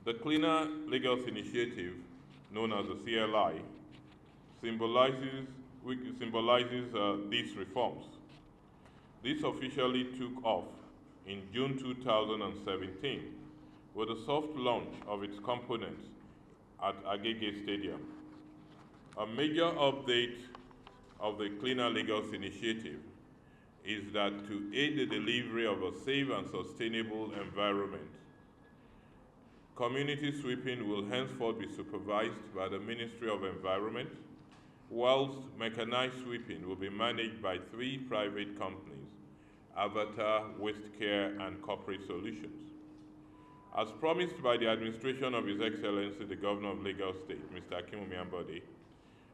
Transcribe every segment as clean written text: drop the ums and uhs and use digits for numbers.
The Cleaner Lagos Initiative, known as the CLI, symbolizes these reforms. This officially took off in June 2017 with the soft launch of its components at Agege Stadium. A major update of the Cleaner Lagos Initiative is that to aid the delivery of a safe and sustainable environment, community sweeping will henceforth be supervised by the Ministry of Environment, whilst mechanized sweeping will be managed by 3 private companies, Avatar, Waste Care, and Corporate Solutions. As promised by the administration of His Excellency, the Governor of Lagos State, Mr. Akinwumi Ambode,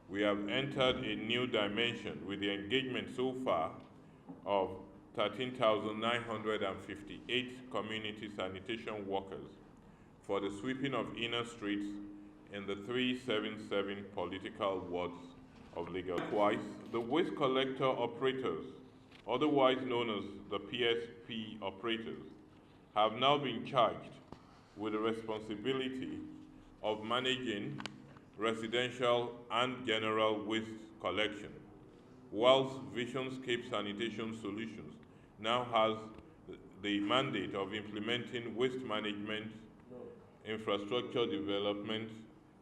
we have entered a new dimension with the engagement so far of 13,958 community sanitation workers for the sweeping of inner streets in the 377 political wards of Lagos. Likewise, the waste collector operators, otherwise known as the PSP operators, have now been charged with the responsibility of managing residential and general waste collection, whilst Visionscape Sanitation Solutions now has the mandate of implementing waste management infrastructure development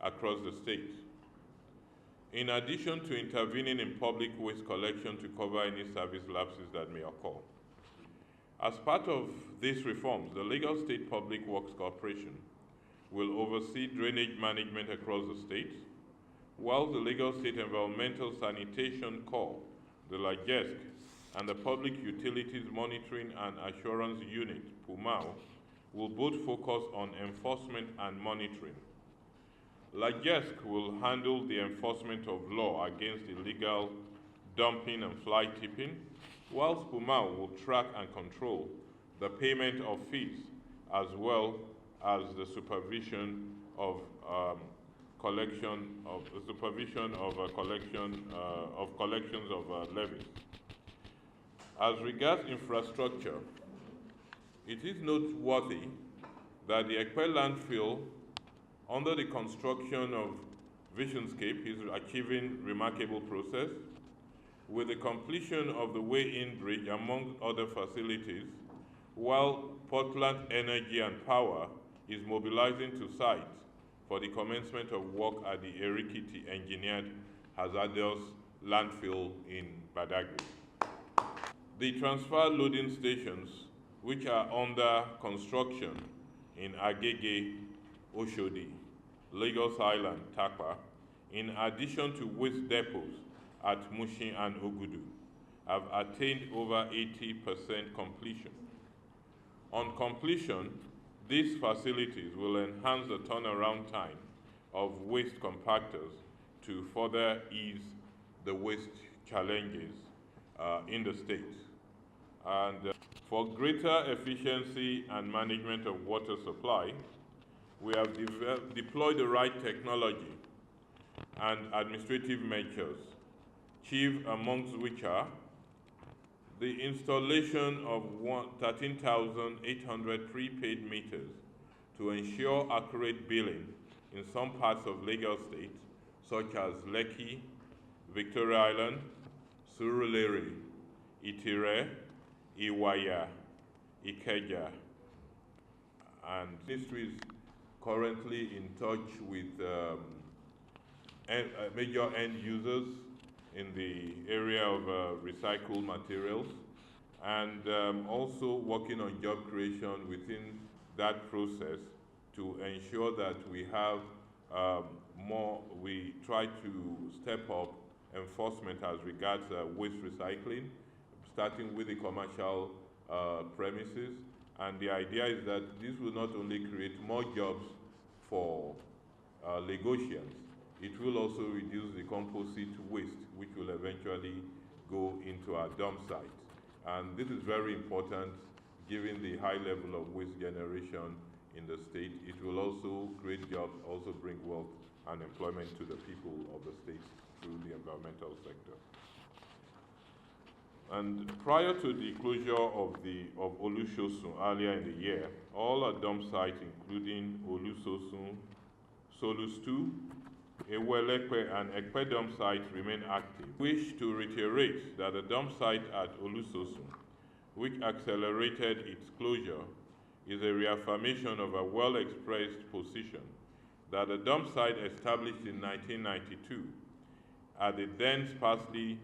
across the state. In addition to intervening in public waste collection to cover any service lapses that may occur. As part of these reforms, the Lagos State Public Works Corporation will oversee drainage management across the state, while the Lagos State Environmental Sanitation Corps, the Lasg, and the Public Utilities Monitoring and Assurance Unit, PUMAO, will both focus on enforcement and monitoring. Lasg will handle the enforcement of law against illegal dumping and fly tipping, whilst PUMAO will track and control the payment of fees as well as the supervision of collections of levies. As regards infrastructure, it is noteworthy that the Ekpe landfill, under the construction of Visionscape, is achieving remarkable process, with the completion of the Way-In Bridge, among other facilities, while Portland Energy and Power is mobilizing to site for the commencement of work at the Erikiti Engineered Hazardous Landfill in Badagry. The transfer loading stations, which are under construction in Agege, Oshodi, Lagos Island, Takpa, in addition to waste depots at Mushin and Ogudu, have attained over 80% completion. On completion, these facilities will enhance the turnaround time of waste compactors to further ease the waste challenges in the state. And for greater efficiency and management of water supply, we have deployed the right technology and administrative measures, chief amongst which are the installation of 13,800 prepaid meters to ensure accurate billing in some parts of Lagos State, such as Lekki, Victoria Island, Surulere, Itire, Iwaya, Ikeja, and ministry is currently in touch with major end users in the area of recycled materials, and also working on job creation within that process to ensure that we have we try to step up enforcement as regards waste recycling, starting with the commercial premises. And the idea is that this will not only create more jobs for Lagosians, it will also reduce the composite waste, which will eventually go into our dump sites. And this is very important given the high level of waste generation in the state. It will also create jobs, also bring wealth and employment to the people of the state through the environmental sector. And prior to the closure of Olusosun earlier in the year, all our dump sites, including Olusosun, Solus 2, Ewelepe, and Ekpe dump sites remain active. We wish to reiterate that the dump site at Olusosun, which accelerated its closure, is a reaffirmation of a well-expressed position that the dump site established in 1992 at the then sparsely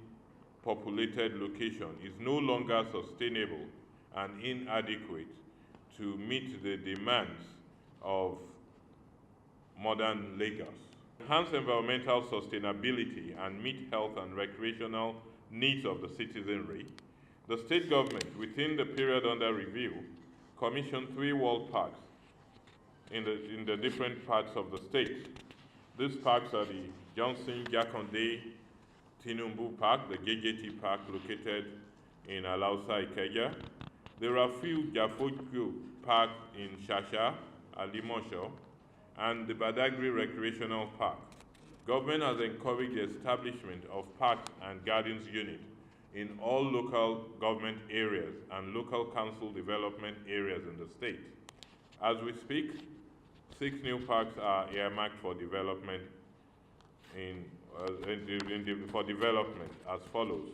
populated location is no longer sustainable and inadequate to meet the demands of modern Lagos. Enhance environmental sustainability and meet health and recreational needs of the citizenry, the state government, within the period under review, commissioned 3 world parks in the different parts of the state. These parks are the Johnson Jakonde Tinumbu Park, the JJT Park located in Alausa, Ikeja. There are few Jafokyo Park in Shasha, Alimosho, and the Badagry Recreational Park. Government has encouraged the establishment of parks and gardens units in all local government areas and local council development areas in the state. As we speak, 6 new parks are earmarked for development as follows: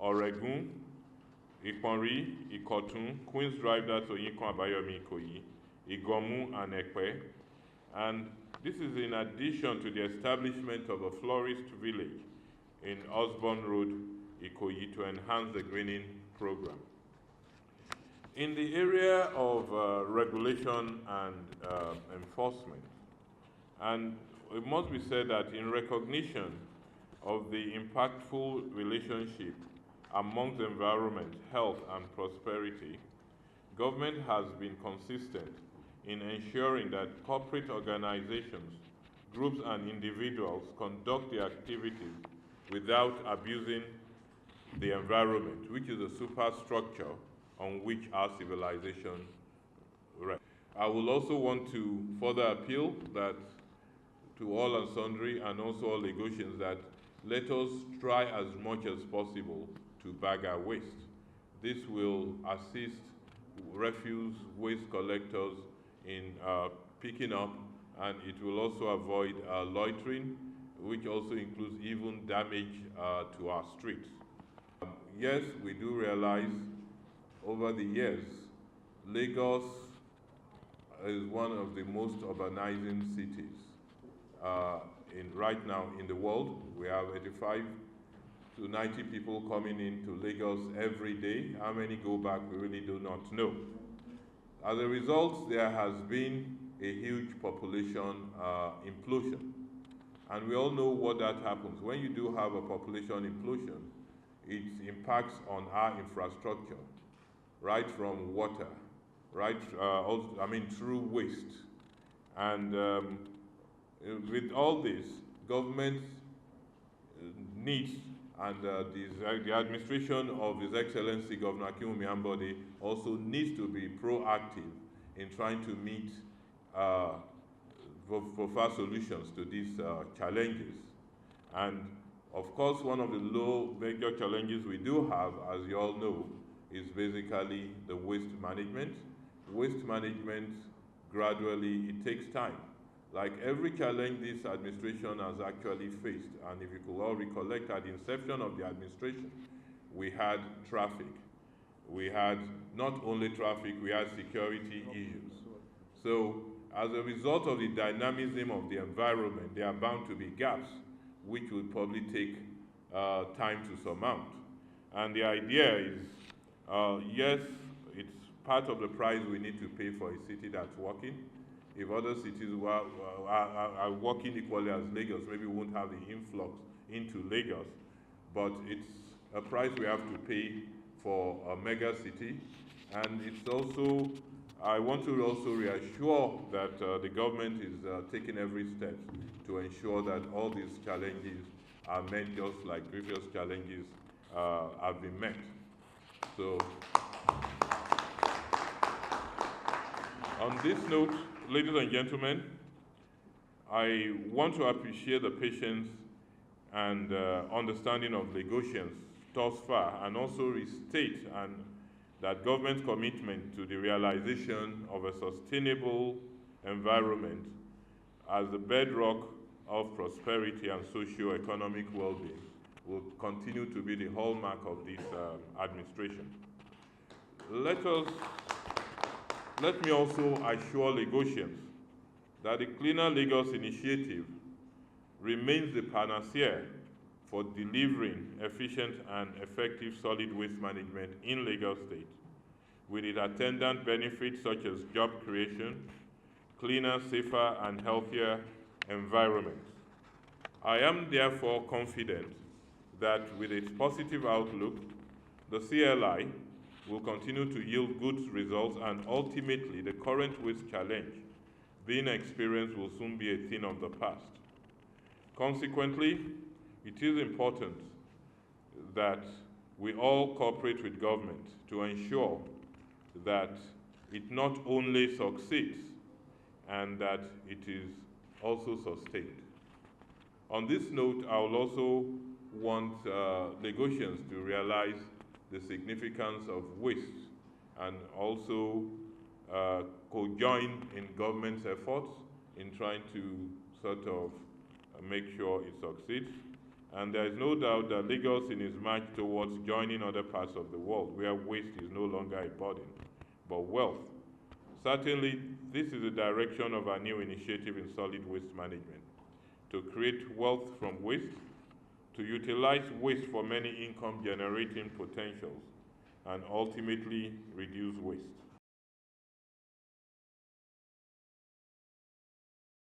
Oregun, Iponri, Ikotun, Queen's Drive, that's Oyinkon Abayomi Ikoyi, Igomu, and Ekpe. And this is in addition to the establishment of a florist village in Osborne Road, Ikoyi, to enhance the greening program. In the area of regulation and enforcement, and it must be said that in recognition of the impactful relationship amongst environment, health, and prosperity, government has been consistent in ensuring that corporate organizations, groups, and individuals conduct their activities without abusing the environment, which is a superstructure on which our civilization rests. I will also want to further appeal that to all and sundry, and also all Lagosians, that let us try as much as possible to bag our waste. This will assist refuse waste collectors in picking up, and it will also avoid loitering, which also includes even damage to our streets. Yes, we do realize over the years, Lagos is one of the most urbanizing cities right now in the world. We have 85 to 90 people coming into Lagos every day. How many go back, we really do not know. As a result, there has been a huge population implosion. And we all know what that happens. When you do have a population implosion, it impacts on our infrastructure, right from water, through waste. And with all this, government needs, and the administration of His Excellency Governor Akinwumi Ambode also needs to be proactive in trying to meet for fast solutions to these challenges. And of course, one of the major challenges we do have, as you all know, is basically the waste management. Waste management, gradually, it takes time. Like every challenge this administration has actually faced, and if you could all recollect, at the inception of the administration, we had traffic. We had not only traffic, we had security issues. So as a result of the dynamism of the environment, there are bound to be gaps, which will probably take time to surmount. And the idea is, yes, it's part of the price we need to pay for a city that's working. If other cities are working equally as Lagos, maybe we won't have the influx into Lagos. But it's a price we have to pay for a mega city. And it's also, I want to also reassure that the government is taking every step to ensure that all these challenges are met just like previous challenges have been met. So, on this note, ladies and gentlemen, I want to appreciate the patience and understanding of Lagosians thus far, and also restate that government's commitment to the realization of a sustainable environment as the bedrock of prosperity and socio-economic well-being will continue to be the hallmark of this administration. Let me also assure Lagosians that the Cleaner Lagos initiative remains the panacea for delivering efficient and effective solid waste management in Lagos State, with its attendant benefits such as job creation, cleaner, safer, and healthier environments. I am therefore confident that with its positive outlook, the CLI will continue to yield good results, and ultimately the current waste challenge being experienced will soon be a thing of the past. Consequently, it is important that we all cooperate with government to ensure that it not only succeeds and that it is also sustained. On this note, I will also want Lagosians to realize the significance of waste and also co-join in government's efforts in trying to sort of make sure it succeeds. And there is no doubt that Lagos, in its march towards joining other parts of the world where waste is no longer a burden, but wealth. Certainly, this is the direction of our new initiative in solid waste management, to create wealth from waste, to utilize waste for many income-generating potentials, and ultimately reduce waste.